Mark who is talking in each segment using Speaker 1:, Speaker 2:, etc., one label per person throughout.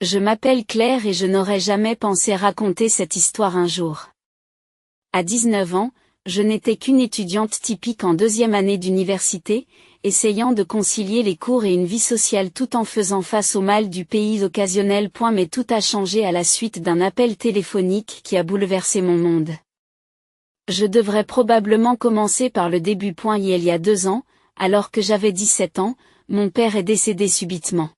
Speaker 1: Je m'appelle Claire et je n'aurais jamais pensé raconter cette histoire un jour. À 19 ans, je n'étais qu'une étudiante typique en deuxième année d'université, essayant de concilier les cours et une vie sociale tout en faisant face au mal du pays occasionnel. Mais tout a changé à la suite d'un appel téléphonique qui a bouleversé mon monde. Je devrais probablement commencer par le début. Il y a 2 ans, alors que j'avais 17 ans, mon père est décédé subitement.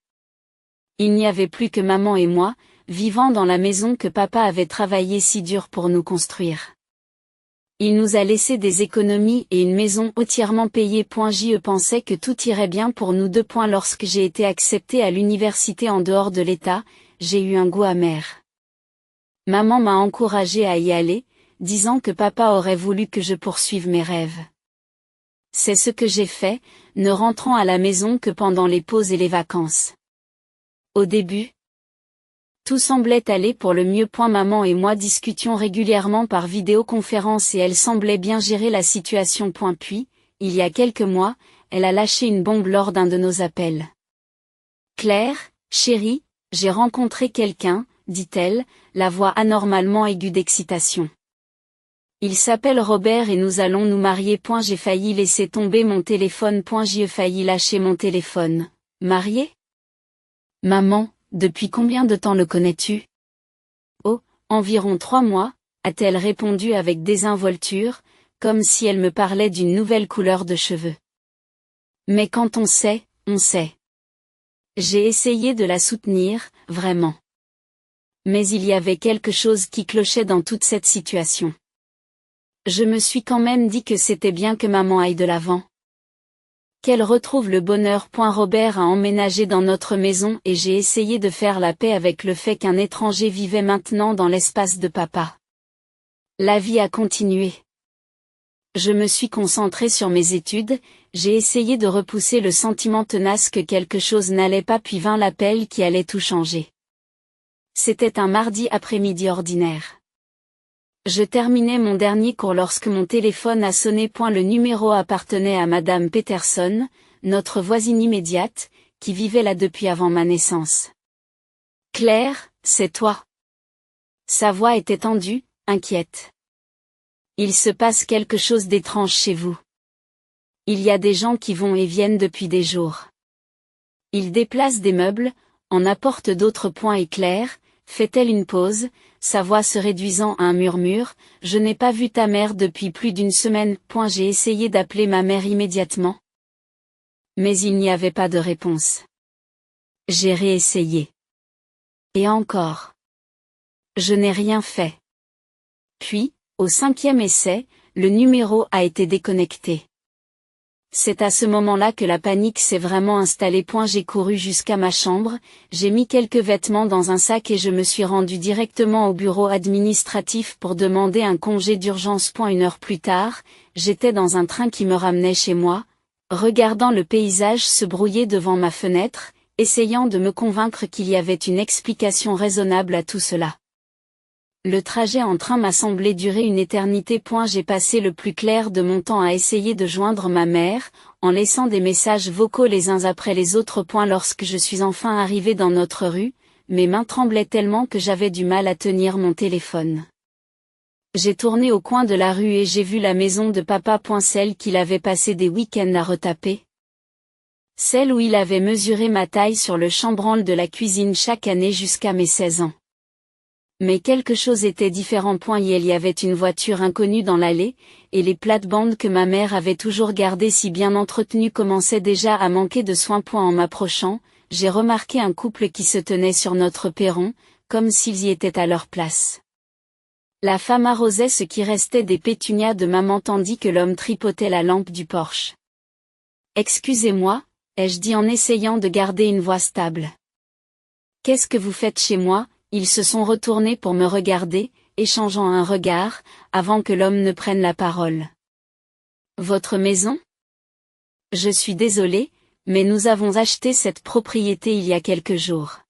Speaker 1: Il n'y avait plus que maman et moi, vivant dans la maison que papa avait travaillé si dur pour nous construire. Il nous a laissé des économies et une maison entièrement payée. Je pensais que tout irait bien pour nous deux. Lorsque j'ai été acceptée à l'université en dehors de l'État, j'ai eu un goût amer. Maman m'a encouragée à y aller, disant que papa aurait voulu que je poursuive mes rêves. C'est ce que j'ai fait, ne rentrant à la maison que pendant les pauses et les vacances. Au début, tout semblait aller pour le mieux. Maman et moi discutions régulièrement par vidéoconférence et elle semblait bien gérer la situation. Puis, il y a quelques mois, elle a lâché une bombe lors d'un de nos appels. Claire, chérie, j'ai rencontré quelqu'un, dit-elle, la voix anormalement aiguë d'excitation. Il s'appelle Robert et nous allons nous marier. J'ai failli laisser tomber mon téléphone. J'ai failli lâcher mon téléphone. Marié ? Maman, depuis combien de temps le connais-tu ? Oh, environ 3 mois, a-t-elle répondu avec désinvolture, comme si elle me parlait d'une nouvelle couleur de cheveux. Mais quand on sait, on sait. J'ai essayé de la soutenir, vraiment. Mais il y avait quelque chose qui clochait dans toute cette situation. Je me suis quand même dit que c'était bien que maman aille de l'avant. Qu'elle retrouve le bonheur. Robert a emménagé dans notre maison et j'ai essayé de faire la paix avec le fait qu'un étranger vivait maintenant dans l'espace de papa. La vie a continué. Je me suis concentrée sur mes études, j'ai essayé de repousser le sentiment tenace que quelque chose n'allait pas. Puis vint l'appel qui allait tout changer. C'était un mardi après-midi ordinaire. Je terminais mon dernier cours lorsque mon téléphone a sonné. Le numéro appartenait à Madame Peterson, notre voisine immédiate, qui vivait là depuis avant ma naissance. Claire, c'est toi. Sa voix était tendue, inquiète. Il se passe quelque chose d'étrange chez vous. Il y a des gens qui vont et viennent depuis des jours. Ils déplacent des meubles, en apportent d'autres. Et Claire, fait-elle une pause, sa voix se réduisant à un murmure, je n'ai pas vu ta mère depuis plus d'1 semaine. J'ai essayé d'appeler ma mère immédiatement. Mais il n'y avait pas de réponse. J'ai réessayé. Et encore. Je n'ai rien fait. Puis, au 5e essai, le numéro a été déconnecté. C'est à ce moment-là que la panique s'est vraiment installée. J'ai couru jusqu'à ma chambre, j'ai mis quelques vêtements dans un sac et je me suis rendue directement au bureau administratif pour demander un congé d'urgence. 1 heure plus tard, j'étais dans un train qui me ramenait chez moi, regardant le paysage se brouiller devant ma fenêtre, essayant de me convaincre qu'il y avait une explication raisonnable à tout cela. Le trajet en train m'a semblé durer une éternité. J'ai passé le plus clair de mon temps à essayer de joindre ma mère, en laissant des messages vocaux les uns après les autres. Lorsque je suis enfin arrivée dans notre rue, mes mains tremblaient tellement que j'avais du mal à tenir mon téléphone. J'ai tourné au coin de la rue et j'ai vu la maison de papa. Celle qu'il avait passé des week-ends à retaper. Celle où il avait mesuré ma taille sur le chambranle de la cuisine chaque année jusqu'à mes 16 ans. Mais quelque chose était différent. Il y avait une voiture inconnue dans l'allée, et les plates-bandes que ma mère avait toujours gardées si bien entretenues commençaient déjà à manquer de soin. En m'approchant, j'ai remarqué un couple qui se tenait sur notre perron, comme s'ils y étaient à leur place. La femme arrosait ce qui restait des pétunias de maman tandis que l'homme tripotait la lampe du Porsche. « Excusez-moi » ai-je dit en essayant de garder une voix stable. « Qu'est-ce que vous faites chez moi ?» Ils se sont retournés pour me regarder, échangeant un regard, avant que l'homme ne prenne la parole. « Votre maison ? Je suis désolé, mais nous avons acheté cette propriété il y a quelques jours. »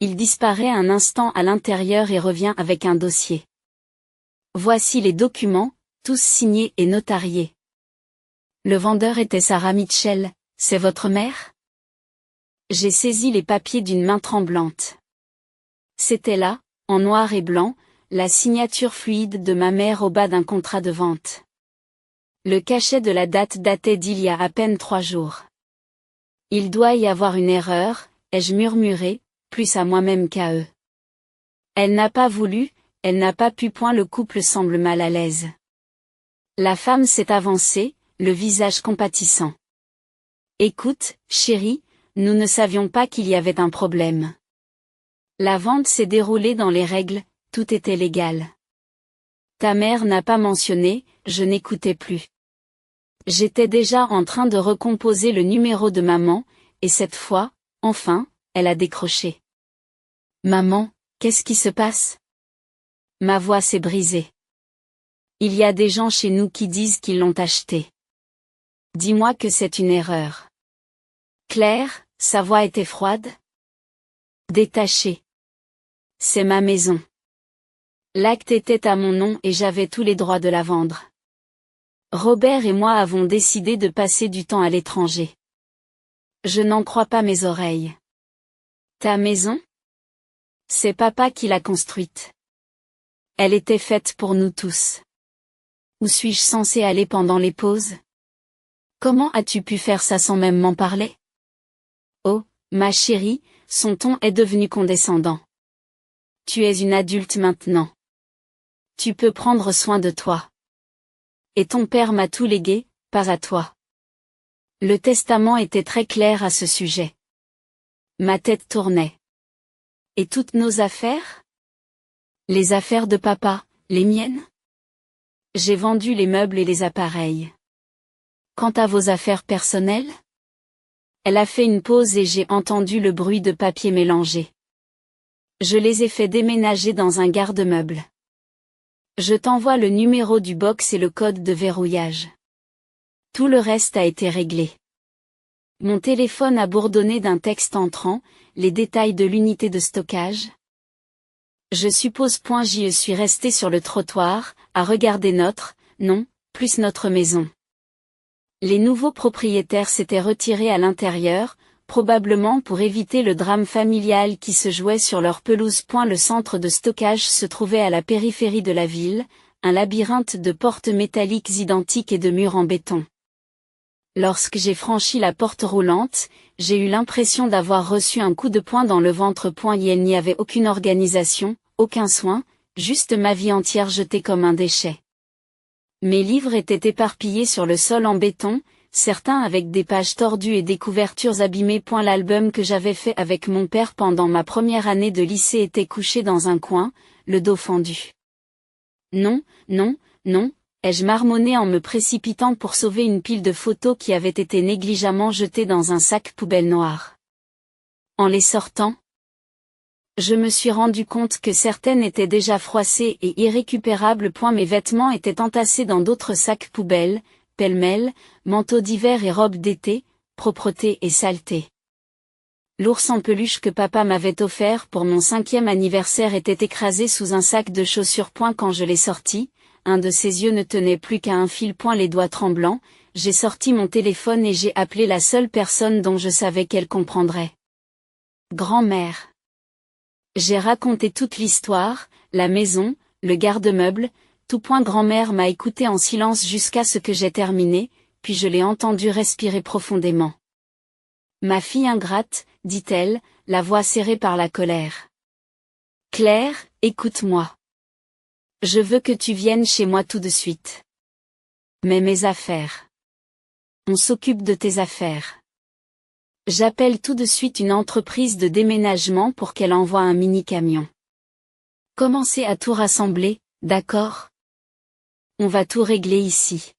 Speaker 1: Il disparaît un instant à l'intérieur et revient avec un dossier. « Voici les documents, tous signés et notariés. » Le vendeur était Sarah Mitchell, c'est votre mère ? J'ai saisi les papiers d'une main tremblante. C'était là, en noir et blanc, la signature fluide de ma mère au bas d'un contrat de vente. Le cachet de la date datait d'il y a à peine 3 jours. Il doit y avoir une erreur, ai-je murmuré, plus à moi-même qu'à eux. Elle n'a pas voulu, elle n'a pas pu. Le couple semble mal à l'aise. La femme s'est avancée, le visage compatissant. Écoute, chérie, nous ne savions pas qu'il y avait un problème. La vente s'est déroulée dans les règles, tout était légal. Ta mère n'a pas mentionné, je n'écoutais plus. J'étais déjà en train de recomposer le numéro de maman, et cette fois, enfin, elle a décroché. Maman, qu'est-ce qui se passe? Ma voix s'est brisée. Il y a des gens chez nous qui disent qu'ils l'ont acheté. Dis-moi que c'est une erreur. Claire, sa voix était froide. Détachée. C'est ma maison. L'acte était à mon nom et j'avais tous les droits de la vendre. Robert et moi avons décidé de passer du temps à l'étranger. Je n'en crois pas mes oreilles. Ta maison? C'est papa qui l'a construite. Elle était faite pour nous tous. Où suis-je censée aller pendant les pauses? Comment as-tu pu faire ça sans même m'en parler? Oh, ma chérie, son ton est devenu condescendant. Tu es une adulte maintenant. Tu peux prendre soin de toi. Et ton père m'a tout légué, pas à toi. Le testament était très clair à ce sujet. Ma tête tournait. Et toutes nos affaires? Les affaires de papa, les miennes? J'ai vendu les meubles et les appareils. Quant à vos affaires personnelles? Elle a fait une pause et j'ai entendu le bruit de papier mélangé. Je les ai fait déménager dans un garde-meuble. Je t'envoie le numéro du box et le code de verrouillage. Tout le reste a été réglé. Mon téléphone a bourdonné d'un texte entrant, les détails de l'unité de stockage. Je suppose. J'y suis resté sur le trottoir, à regarder non, plus notre maison. Les nouveaux propriétaires s'étaient retirés à l'intérieur, probablement pour éviter le drame familial qui se jouait sur leur pelouse. Le centre de stockage se trouvait à la périphérie de la ville, un labyrinthe de portes métalliques identiques et de murs en béton. Lorsque j'ai franchi la porte roulante, j'ai eu l'impression d'avoir reçu un coup de poing dans le ventre. Il n'y avait aucune organisation, aucun soin, juste ma vie entière jetée comme un déchet. Mes livres étaient éparpillés sur le sol en béton, certains avec des pages tordues et des couvertures abîmées. L'album que j'avais fait avec mon père pendant ma première année de lycée était couché dans un coin, le dos fendu. Non, non, non, ai-je marmonné en me précipitant pour sauver une pile de photos qui avaient été négligemment jetées dans un sac poubelle noir. En les sortant, je me suis rendu compte que certaines étaient déjà froissées et irrécupérables. Mes vêtements étaient entassés dans d'autres sacs poubelles, pêle-mêle, manteaux d'hiver et robes d'été, propreté et saleté. L'ours en peluche que papa m'avait offert pour mon 5e anniversaire était écrasé sous un sac de chaussures. Quand je l'ai sorti, un de ses yeux ne tenait plus qu'à un fil. Les doigts tremblants, j'ai sorti mon téléphone et j'ai appelé la seule personne dont je savais qu'elle comprendrait. Grand-mère. J'ai raconté toute l'histoire, la maison, le garde-meuble, tout. Grand-mère m'a écouté en silence jusqu'à ce que j'ai terminé, puis je l'ai entendu respirer profondément. Ma fille ingrate, dit-elle, la voix serrée par la colère. Claire, écoute-moi. Je veux que tu viennes chez moi tout de suite. Mais mes affaires. On s'occupe de tes affaires. J'appelle tout de suite une entreprise de déménagement pour qu'elle envoie un mini-camion. Commencez à tout rassembler, d'accord? On va tout régler ici.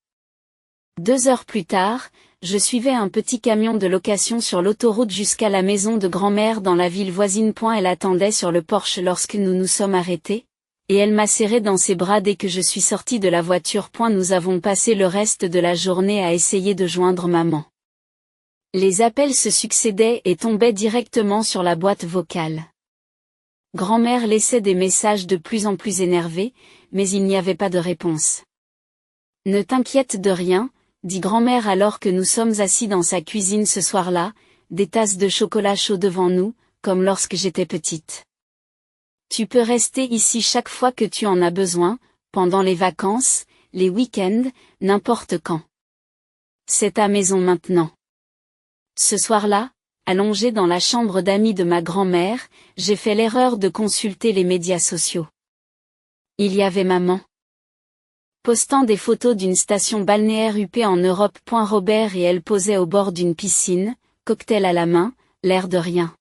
Speaker 1: 2 heures plus tard, je suivais un petit camion de location sur l'autoroute jusqu'à la maison de grand-mère dans la ville voisine. Elle attendait sur le porche lorsque nous nous sommes arrêtés, et elle m'a serré dans ses bras dès que je suis sorti de la voiture. Nous avons passé le reste de la journée à essayer de joindre maman. Les appels se succédaient et tombaient directement sur la boîte vocale. Grand-mère laissait des messages de plus en plus énervés, mais il n'y avait pas de réponse. Ne t'inquiète de rien, dit grand-mère alors que nous sommes assis dans sa cuisine ce soir-là, des tasses de chocolat chaud devant nous, comme lorsque j'étais petite. Tu peux rester ici chaque fois que tu en as besoin, pendant les vacances, les week-ends, n'importe quand. C'est ta maison maintenant. Ce soir-là, allongé dans la chambre d'amis de ma grand-mère, j'ai fait l'erreur de consulter les médias sociaux. Il y avait maman. Postant des photos d'une station balnéaire huppée en Europe. Robert et elle posaient au bord d'une piscine, cocktail à la main, l'air de rien.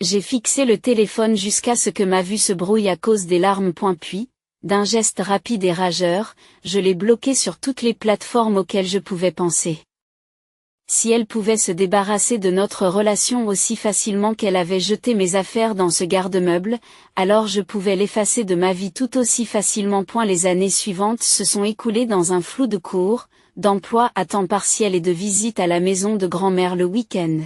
Speaker 1: J'ai fixé le téléphone jusqu'à ce que ma vue se brouille à cause des larmes. Puis, d'un geste rapide et rageur, je l'ai bloqué sur toutes les plateformes auxquelles je pouvais penser. Si elle pouvait se débarrasser de notre relation aussi facilement qu'elle avait jeté mes affaires dans ce garde-meuble, alors je pouvais l'effacer de ma vie tout aussi facilement. Les années suivantes se sont écoulées dans un flou de cours, d'emploi à temps partiel et de visites à la maison de grand-mère le week-end.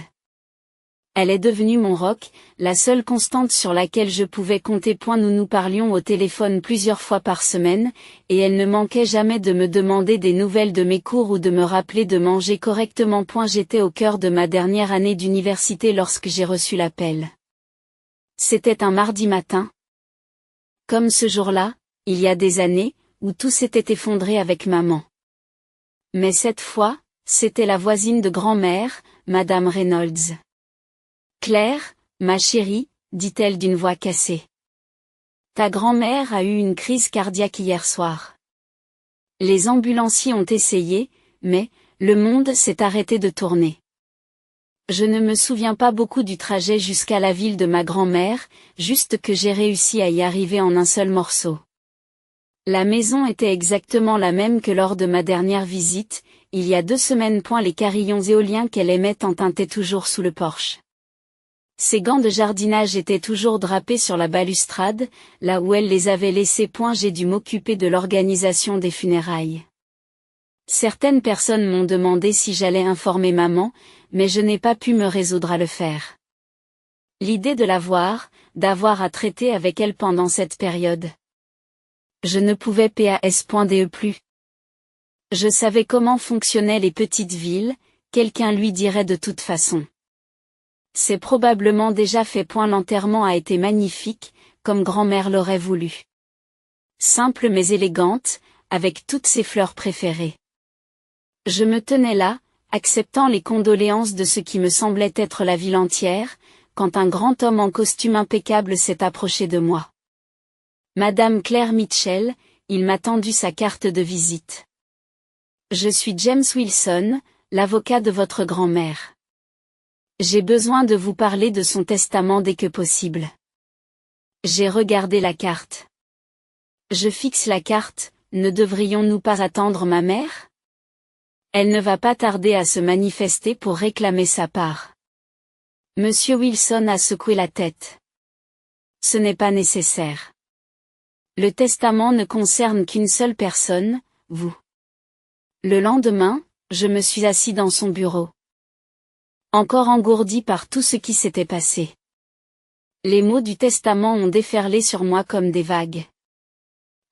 Speaker 1: Elle est devenue mon roc, la seule constante sur laquelle je pouvais compter. Nous nous parlions au téléphone plusieurs fois par semaine, et elle ne manquait jamais de me demander des nouvelles de mes cours ou de me rappeler de manger correctement. J'étais au cœur de ma dernière année d'université lorsque j'ai reçu l'appel. C'était un mardi matin. Comme ce jour-là, il y a des années, où tout s'était effondré avec maman. Mais cette fois, c'était la voisine de grand-mère, Madame Reynolds. Claire, ma chérie, dit-elle d'une voix cassée. Ta grand-mère a eu une crise cardiaque hier soir. Les ambulanciers ont essayé, mais, le monde s'est arrêté de tourner. Je ne me souviens pas beaucoup du trajet jusqu'à la ville de ma grand-mère, juste que j'ai réussi à y arriver en un seul morceau. La maison était exactement la même que lors de ma dernière visite, il y a 2 semaines. Les carillons éoliens qu'elle aimait tintaient toujours sous le porche. Ses gants de jardinage étaient toujours drapés sur la balustrade, là où elle les avait laissés. J'ai dû m'occuper de l'organisation des funérailles. Certaines personnes m'ont demandé si j'allais informer maman, mais je n'ai pas pu me résoudre à le faire. L'idée de la voir, d'avoir à traiter avec elle pendant cette période. Je ne pouvais pas plus. Je savais comment fonctionnaient les petites villes, quelqu'un lui dirait de toute façon. C'est probablement déjà fait. L'enterrement a été magnifique, comme grand-mère l'aurait voulu. Simple mais élégante, avec toutes ses fleurs préférées. Je me tenais là, acceptant les condoléances de ce qui me semblait être la ville entière, quand un grand homme en costume impeccable s'est approché de moi. Madame Claire Mitchell, il m'a tendu sa carte de visite. Je suis James Wilson, l'avocat de votre grand-mère. J'ai besoin de vous parler de son testament dès que possible. J'ai regardé la carte. Je fixe la carte, ne devrions-nous pas attendre ma mère? Elle ne va pas tarder à se manifester pour réclamer sa part. Monsieur Wilson a secoué la tête. Ce n'est pas nécessaire. Le testament ne concerne qu'une seule personne, vous. Le lendemain, je me suis assis dans son bureau. Encore engourdi par tout ce qui s'était passé. Les mots du testament ont déferlé sur moi comme des vagues.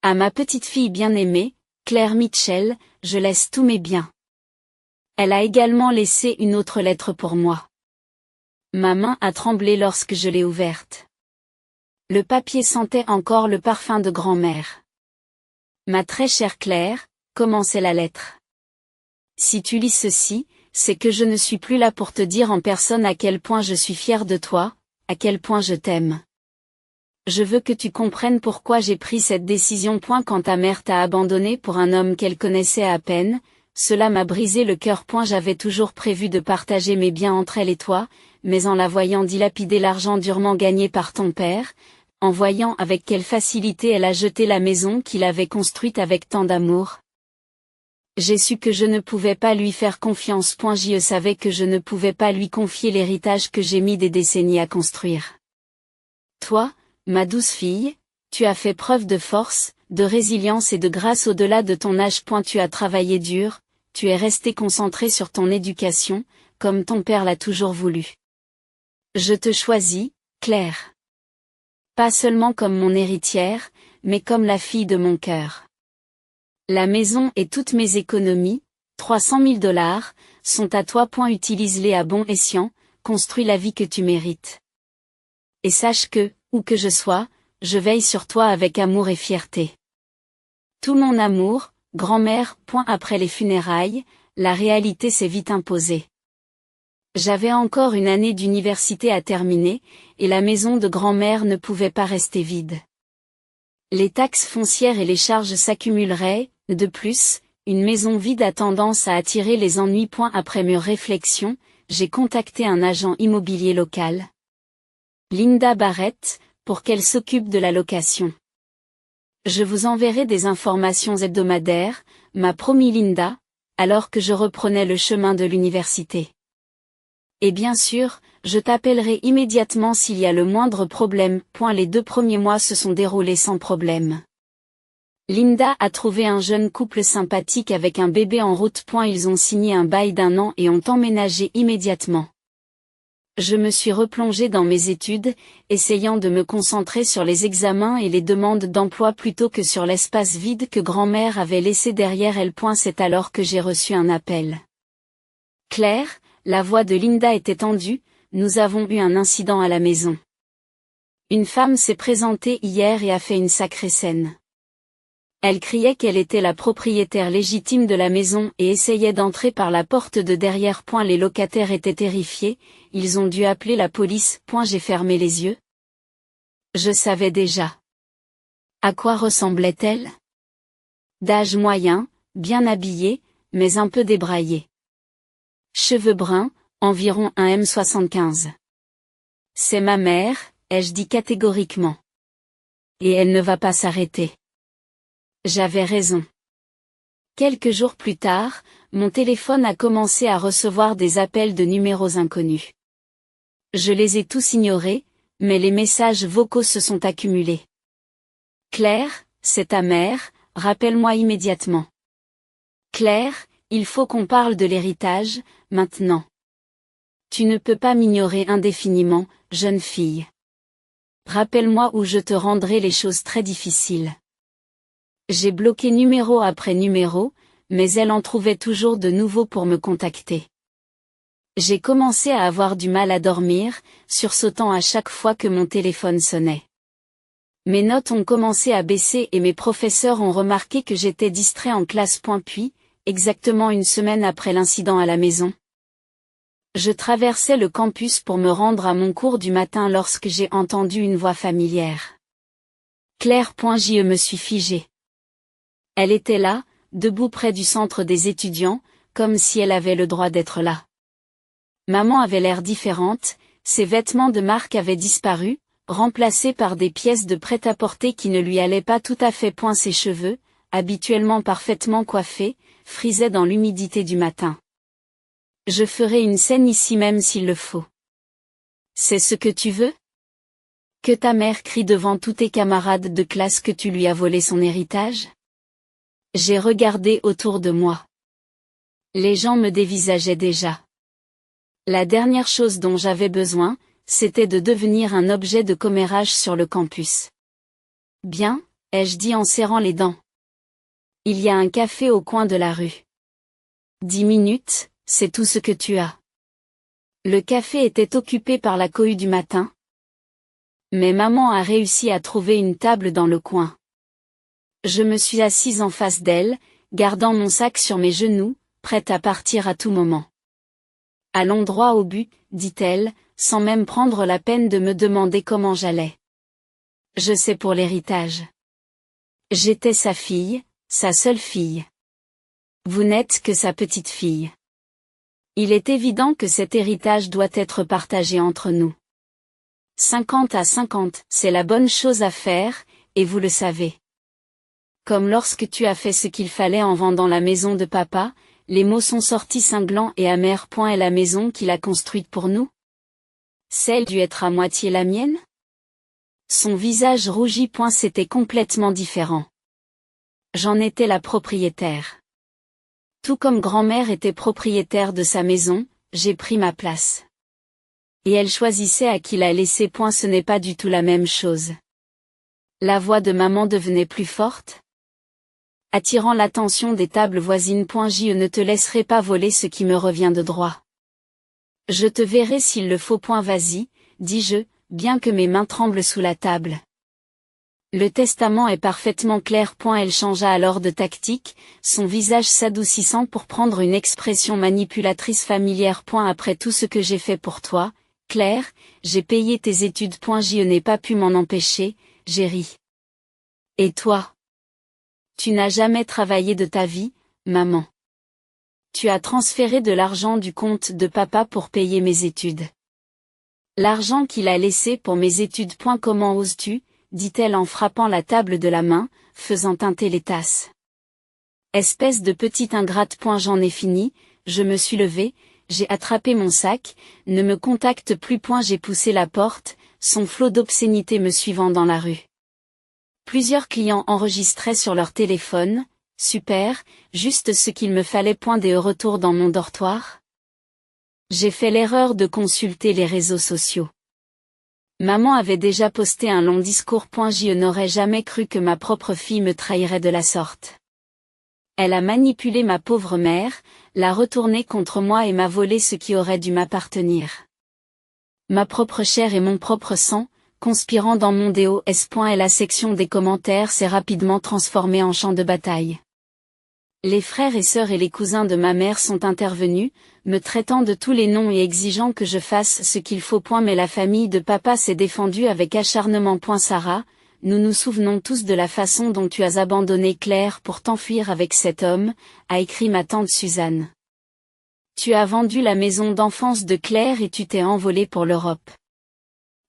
Speaker 1: À ma petite fille bien-aimée, Claire Mitchell, je laisse tous mes biens. Elle a également laissé une autre lettre pour moi. Ma main a tremblé lorsque je l'ai ouverte. Le papier sentait encore le parfum de grand-mère. Ma très chère Claire, commençait la lettre. Si tu lis ceci, c'est que je ne suis plus là pour te dire en personne à quel point je suis fière de toi, à quel point je t'aime. Je veux que tu comprennes pourquoi j'ai pris cette décision. Quand ta mère t'a abandonné pour un homme qu'elle connaissait à peine, cela m'a brisé le cœur. J'avais toujours prévu de partager mes biens entre elle et toi, mais en la voyant dilapider l'argent durement gagné par ton père, en voyant avec quelle facilité elle a jeté la maison qu'il avait construite avec tant d'amour, j'ai su que je ne pouvais pas lui faire confiance. Je savais que je ne pouvais pas lui confier l'héritage que j'ai mis des décennies à construire. Toi, ma douce fille, tu as fait preuve de force, de résilience et de grâce au-delà de ton âge. Tu as travaillé dur, tu es restée concentrée sur ton éducation, comme ton père l'a toujours voulu. Je te choisis, Claire. Pas seulement comme mon héritière, mais comme la fille de mon cœur. La maison et toutes mes économies, 300 000 $, sont à toi. Utilise-les à bon escient, construis la vie que tu mérites. Et sache que, où que je sois, je veille sur toi avec amour et fierté. Tout mon amour, grand-mère. Après les funérailles, la réalité s'est vite imposée. J'avais encore une année d'université à terminer, et la maison de grand-mère ne pouvait pas rester vide. Les taxes foncières et les charges s'accumuleraient, de plus, une maison vide a tendance à attirer les ennuis. Après mûre réflexion, j'ai contacté un agent immobilier local, Linda Barrett, pour qu'elle s'occupe de la location. Je vous enverrai des informations hebdomadaires, m'a promis Linda, alors que je reprenais le chemin de l'université. Et bien sûr, je t'appellerai immédiatement s'il y a le moindre problème. Les 2 premiers mois se sont déroulés sans problème. Linda a trouvé un jeune couple sympathique avec un bébé en route. Ils ont signé un bail d'1 an et ont emménagé immédiatement. Je me suis replongée dans mes études, essayant de me concentrer sur les examens et les demandes d'emploi plutôt que sur l'espace vide que grand-mère avait laissé derrière elle. C'est alors que j'ai reçu un appel. Claire, la voix de Linda était tendue, nous avons eu un incident à la maison. Une femme s'est présentée hier et a fait une sacrée scène. Elle criait qu'elle était la propriétaire légitime de la maison et essayait d'entrer par la porte de derrière. Les locataires étaient terrifiés, ils ont dû appeler la police. J'ai fermé les yeux. Je savais déjà. À quoi ressemblait-elle? D'âge moyen, bien habillée, mais un peu débraillée. Cheveux bruns, environ 1,75 m. C'est ma mère, ai-je dit catégoriquement. Et elle ne va pas s'arrêter. J'avais raison. Quelques jours plus tard, mon téléphone a commencé à recevoir des appels de numéros inconnus. Je les ai tous ignorés, mais les messages vocaux se sont accumulés. Claire, c'est ta mère, rappelle-moi immédiatement. Claire, il faut qu'on parle de l'héritage, maintenant. Tu ne peux pas m'ignorer indéfiniment, jeune fille. Rappelle-moi ou je te rendrai les choses très difficiles. J'ai bloqué numéro après numéro, mais elle en trouvait toujours de nouveaux pour me contacter. J'ai commencé à avoir du mal à dormir, sursautant à chaque fois que mon téléphone sonnait. Mes notes ont commencé à baisser et mes professeurs ont remarqué que j'étais distrait en classe. Puis, exactement 1 semaine après l'incident à la maison, je traversais le campus pour me rendre à mon cours du matin lorsque j'ai entendu une voix familière. Claire. Je me suis figée. Elle était là, debout près du centre des étudiants, comme si elle avait le droit d'être là. Maman avait l'air différente, ses vêtements de marque avaient disparu, remplacés par des pièces de prêt-à-porter qui ne lui allaient pas tout à fait. Ses cheveux, habituellement parfaitement coiffés, frisaient dans l'humidité du matin. Je ferai une scène ici même s'il le faut. C'est ce que tu veux? Que ta mère crie devant tous tes camarades de classe que tu lui as volé son héritage? J'ai regardé autour de moi. Les gens me dévisageaient déjà. La dernière chose dont j'avais besoin, c'était de devenir un objet de commérage sur le campus. Bien, ai-je dit en serrant les dents. Il y a un café au coin de la rue. 10 minutes, c'est tout ce que tu as. Le café était occupé par la cohue du matin. Mais maman a réussi à trouver une table dans le coin. Je me suis assise en face d'elle, gardant mon sac sur mes genoux, prête à partir à tout moment. Allons droit au but, dit-elle, sans même prendre la peine de me demander comment j'allais. Je sais pour l'héritage. J'étais sa fille, sa seule fille. Vous n'êtes que sa petite fille. Il est évident que cet héritage doit être partagé entre nous. 50-50, c'est la bonne chose à faire, et vous le savez. Comme lorsque tu as fait ce qu'il fallait en vendant la maison de papa, les mots sont sortis cinglants et amers. Et la maison qu'il a construite pour nous? Celle dut être à moitié la mienne? Son visage rougit. C'était complètement différent. J'en étais la propriétaire. Tout comme grand-mère était propriétaire de sa maison, j'ai pris ma place. Et elle choisissait à qui la laisser. Ce n'est pas du tout la même chose. La voix de maman devenait plus forte, attirant l'attention des tables voisines. Je ne te laisserai pas voler ce qui me revient de droit. Je te verrai s'il le faut. Vas-y, dis-je, bien que mes mains tremblent sous la table. Le testament est parfaitement clair. Elle changea alors de tactique, son visage s'adoucissant pour prendre une expression manipulatrice familière. Après tout ce que j'ai fait pour toi, Claire, j'ai payé tes études. Je n'ai pas pu m'en empêcher, j'ai ri. Et toi? Tu n'as jamais travaillé de ta vie, maman. Tu as transféré de l'argent du compte de papa pour payer mes études. L'argent qu'il a laissé pour mes études. Comment oses-tu? Dit-elle en frappant la table de la main, faisant tinter les tasses. Espèce de petite ingrate. J'en ai fini, je me suis levée, j'ai attrapé mon sac, ne me contacte plus. J'ai poussé la porte, son flot d'obscénité me suivant dans la rue. Plusieurs clients enregistraient sur leur téléphone, super, juste ce qu'il me fallait. Des retours dans mon dortoir. J'ai fait l'erreur de consulter les réseaux sociaux. Maman avait déjà posté un long discours. Je n'aurais jamais cru que ma propre fille me trahirait de la sorte. Elle a manipulé ma pauvre mère, l'a retournée contre moi et m'a volé ce qui aurait dû m'appartenir. Ma propre chair et mon propre sang, conspirant dans mon dos. Et la section des commentaires s'est rapidement transformée en champ de bataille. Les frères et sœurs et les cousins de ma mère sont intervenus, me traitant de tous les noms et exigeant que je fasse ce qu'il faut. Mais la famille de papa s'est défendue avec acharnement. Sarah, nous nous souvenons tous de la façon dont tu as abandonné Claire pour t'enfuir avec cet homme, a écrit ma tante Suzanne. Tu as vendu la maison d'enfance de Claire et tu t'es envolé pour l'Europe.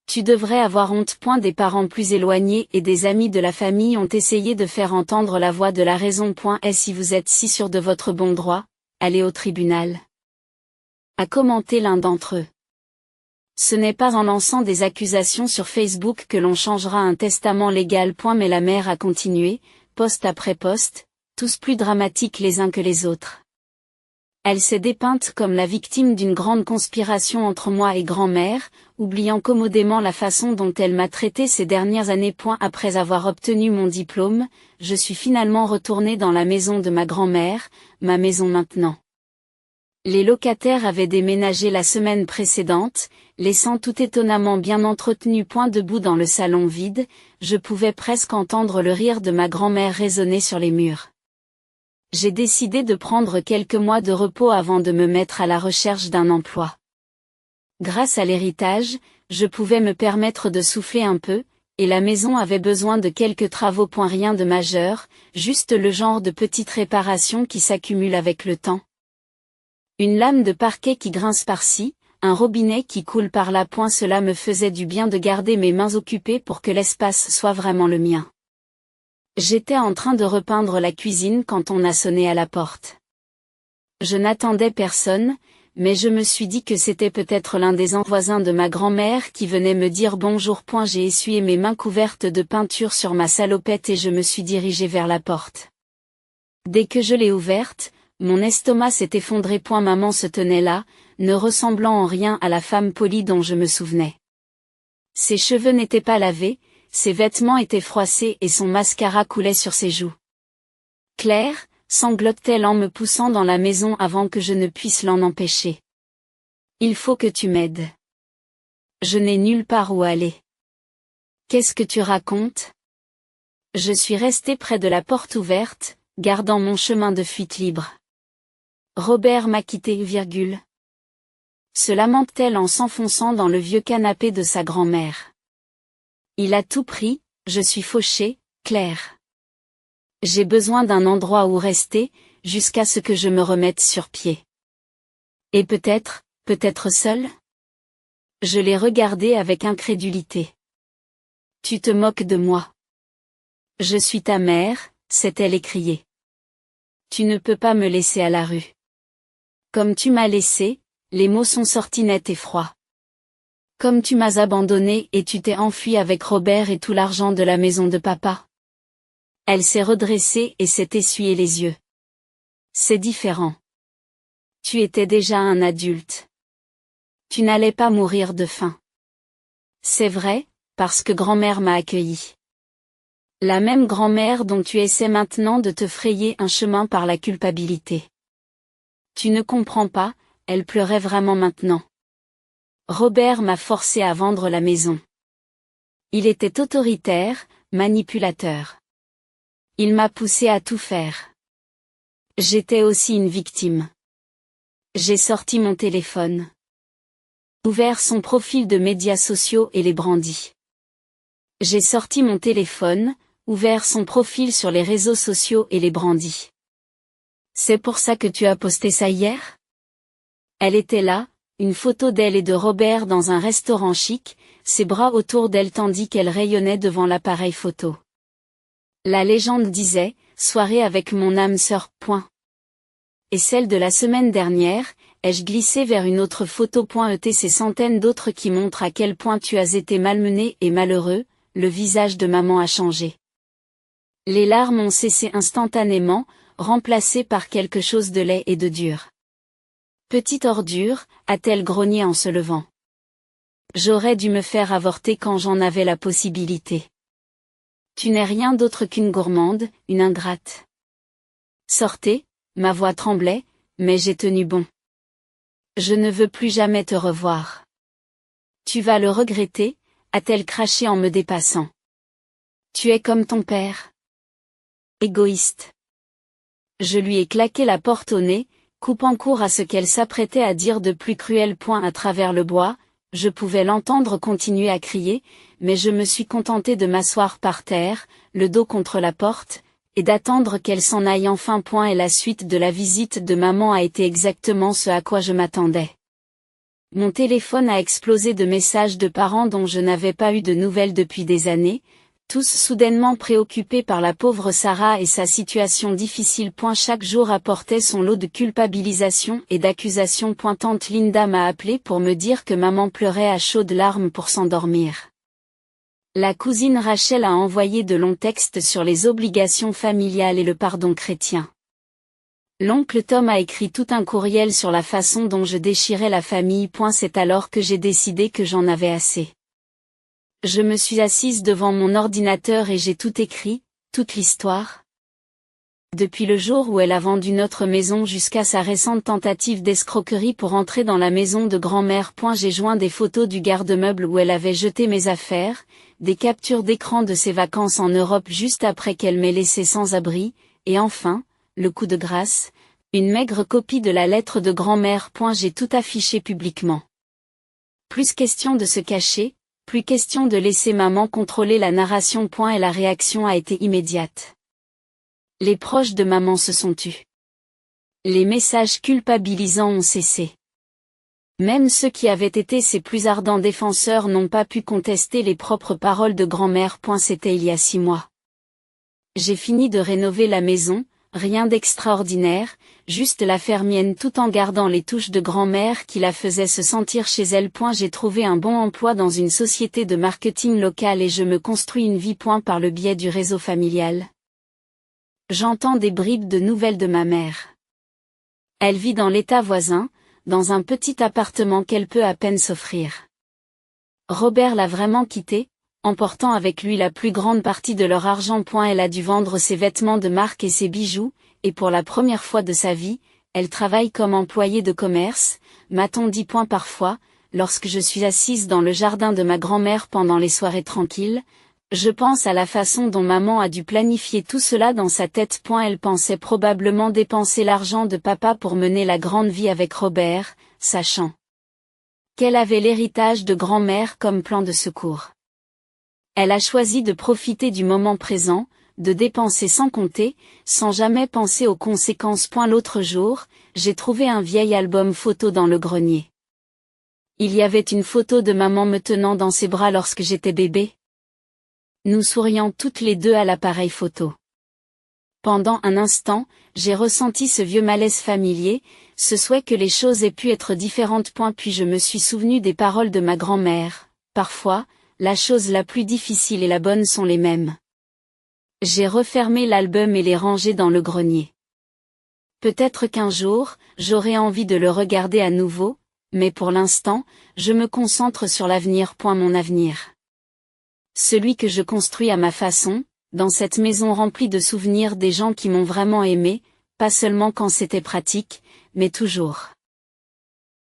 Speaker 1: Tu devrais avoir honte. Des parents plus éloignés et des amis de la famille ont essayé de faire entendre la voix de la raison. Et si vous êtes si sûr de votre bon droit, allez au tribunal. A commenté l'un d'entre eux. Ce n'est pas en lançant des accusations sur Facebook que l'on changera un testament légal. Mais la mère a continué, post après post, tous plus dramatiques les uns que les autres. Elle s'est dépeinte comme la victime d'une grande conspiration entre moi et grand-mère, oubliant commodément la façon dont elle m'a traité ces dernières années. Après avoir obtenu mon diplôme, je suis finalement retournée dans la maison de ma grand-mère, ma maison maintenant. Les locataires avaient déménagé la semaine précédente, laissant tout étonnamment bien entretenu. Debout dans le salon vide, je pouvais presque entendre le rire de ma grand-mère résonner sur les murs. J'ai décidé de prendre quelques mois de repos avant de me mettre à la recherche d'un emploi. Grâce à l'héritage, je pouvais me permettre de souffler un peu, et la maison avait besoin de quelques travaux. Rien de majeur, juste le genre de petites réparations qui s'accumulent avec le temps. Une lame de parquet qui grince par-ci, un robinet qui coule par-là. Cela me faisait du bien de garder mes mains occupées pour que l'espace soit vraiment le mien. J'étais en train de repeindre la cuisine quand on a sonné à la porte. Je n'attendais personne, mais je me suis dit que c'était peut-être l'un des voisins de ma grand-mère qui venait me dire bonjour. J'ai essuyé mes mains couvertes de peinture sur ma salopette et je me suis dirigée vers la porte. Dès que je l'ai ouverte, mon estomac s'est effondré. Maman se tenait là, ne ressemblant en rien à la femme polie dont je me souvenais. Ses cheveux n'étaient pas lavés, ses vêtements étaient froissés et son mascara coulait sur ses joues. Claire, sanglote-t-elle en me poussant dans la maison avant que je ne puisse l'en empêcher. Il faut que tu m'aides. Je n'ai nulle part où aller. Qu'est-ce que tu racontes? Je suis restée près de la porte ouverte, gardant mon chemin de fuite libre. Robert m'a quitté, se lamente-t-elle en s'enfonçant dans le vieux canapé de sa grand-mère. Il a tout pris, je suis fauchée, Claire. J'ai besoin d'un endroit où rester, jusqu'à ce que je me remette sur pied. Et peut-être seule? Je l'ai regardée avec incrédulité. Tu te moques de moi. Je suis ta mère, s'est-elle écriée. Tu ne peux pas me laisser à la rue. Comme tu m'as laissé, les mots sont sortis nets et froids. Comme tu m'as abandonné et tu t'es enfui avec Robert et tout l'argent de la maison de papa. Elle s'est redressée et s'est essuyé les yeux. C'est différent. Tu étais déjà un adulte. Tu n'allais pas mourir de faim. C'est vrai, parce que grand-mère m'a accueilli. La même grand-mère dont tu essaies maintenant de te frayer un chemin par la culpabilité. Tu ne comprends pas, elle pleurait vraiment maintenant. Robert m'a forcé à vendre la maison. Il était autoritaire, Manipulateur. Il m'a poussé à tout faire. J'étais aussi une victime. J'ai sorti mon téléphone. Ouvert son profil de médias sociaux et les brandis. J'ai sorti mon téléphone, ouvert son profil sur les réseaux sociaux et les brandis. C'est pour ça que tu as posté ça hier? Elle était là, une photo d'elle et de Robert dans un restaurant chic, ses bras autour d'elle tandis qu'elle rayonnait devant l'appareil photo. La légende disait, soirée avec mon âme sœur. Et celle de la semaine dernière, ai-je glissé vers une autre photo. Ces centaines d'autres qui montrent à quel point tu as été malmené et malheureux, le visage de maman a changé. Les larmes ont cessé instantanément, remplacées par quelque chose de laid et de dur. Petite ordure, a-t-elle grogné en se levant. J'aurais dû me faire avorter quand j'en avais la possibilité. Tu n'es rien d'autre qu'une gourmande, une ingrate. Sortez, ma voix tremblait, mais j'ai tenu bon. Je ne veux plus jamais te revoir. Tu vas le regretter, a-t-elle craché en me dépassant. Tu es comme ton père. Égoïste. Je lui ai claqué la porte au nez, coupant court à ce qu'elle s'apprêtait à dire de plus cruel. À travers le bois, je pouvais l'entendre continuer à crier, mais je me suis contenté de m'asseoir par terre, le dos contre la porte, et d'attendre qu'elle s'en aille enfin. Et la suite de la visite de maman a été exactement ce à quoi je m'attendais. Mon téléphone a explosé de messages de parents dont je n'avais pas eu de nouvelles depuis des années, tous soudainement préoccupés par la pauvre Sarah et sa situation difficile. Chaque jour apportait son lot de culpabilisation et d'accusations. Tante Linda m'a appelé pour me dire que maman pleurait à chaudes larmes pour s'endormir. La cousine Rachel a envoyé de longs textes sur les obligations familiales et le pardon chrétien. L'oncle Tom a écrit tout un courriel sur la façon dont je déchirais la famille. C'est alors que j'ai décidé que j'en avais assez. Je me suis assise devant mon ordinateur et j'ai tout écrit, toute l'histoire. Depuis le jour où elle a vendu notre maison jusqu'à sa récente tentative d'escroquerie pour entrer dans la maison de grand-mère. J'ai joint des photos du garde-meuble où elle avait jeté mes affaires, des captures d'écran de ses vacances en Europe juste après qu'elle m'ait laissé sans abri, et enfin, le coup de grâce, une maigre copie de la lettre de grand-mère. J'ai tout affiché publiquement. Plus question de se cacher, plus question de laisser maman contrôler la narration. Et la réaction a été immédiate. Les proches de maman se sont tus. Les messages culpabilisants ont cessé. Même ceux qui avaient été ses plus ardents défenseurs n'ont pas pu contester les propres paroles de grand-mère. C'était il y a 6 mois. J'ai fini de rénover la maison, rien d'extraordinaire, juste la faire mienne tout en gardant les touches de grand-mère qui la faisaient se sentir chez elle. J'ai trouvé un bon emploi dans une société de marketing local et je me construis une vie. Par le biais du réseau familial. J'entends des bribes de nouvelles de ma mère. Elle vit dans l'état voisin, dans un petit appartement qu'elle peut à peine s'offrir. Robert l'a vraiment quittée, emportant avec lui la plus grande partie de leur argent. Elle a dû vendre ses vêtements de marque et ses bijoux, et pour la première fois de sa vie, elle travaille comme employée de commerce, m'a-t-on dit. Parfois, lorsque je suis assise dans le jardin de ma grand-mère pendant les soirées tranquilles, je pense à la façon dont maman a dû planifier tout cela dans sa tête. Elle pensait probablement dépenser l'argent de papa pour mener la grande vie avec Robert, sachant qu'elle avait l'héritage de grand-mère comme plan de secours. Elle a choisi de profiter du moment présent, de dépenser sans compter, sans jamais penser aux conséquences. L'autre jour, j'ai trouvé un vieil album photo dans le grenier. Il y avait une photo de maman me tenant dans ses bras lorsque j'étais bébé. Nous souriant toutes les deux à l'appareil photo. Pendant un instant, j'ai ressenti ce vieux malaise familier, ce souhait que les choses aient pu être différentes. Puis je me suis souvenu des paroles de ma grand-mère. Parfois, la chose la plus difficile et la bonne sont les mêmes. J'ai refermé l'album et l'ai rangé dans le grenier. Peut-être qu'un jour, j'aurai envie de le regarder à nouveau, mais pour l'instant, je me concentre sur l'avenir. Mon avenir. Celui que je construis à ma façon, dans cette maison remplie de souvenirs des gens qui m'ont vraiment aimé, pas seulement quand c'était pratique, mais toujours.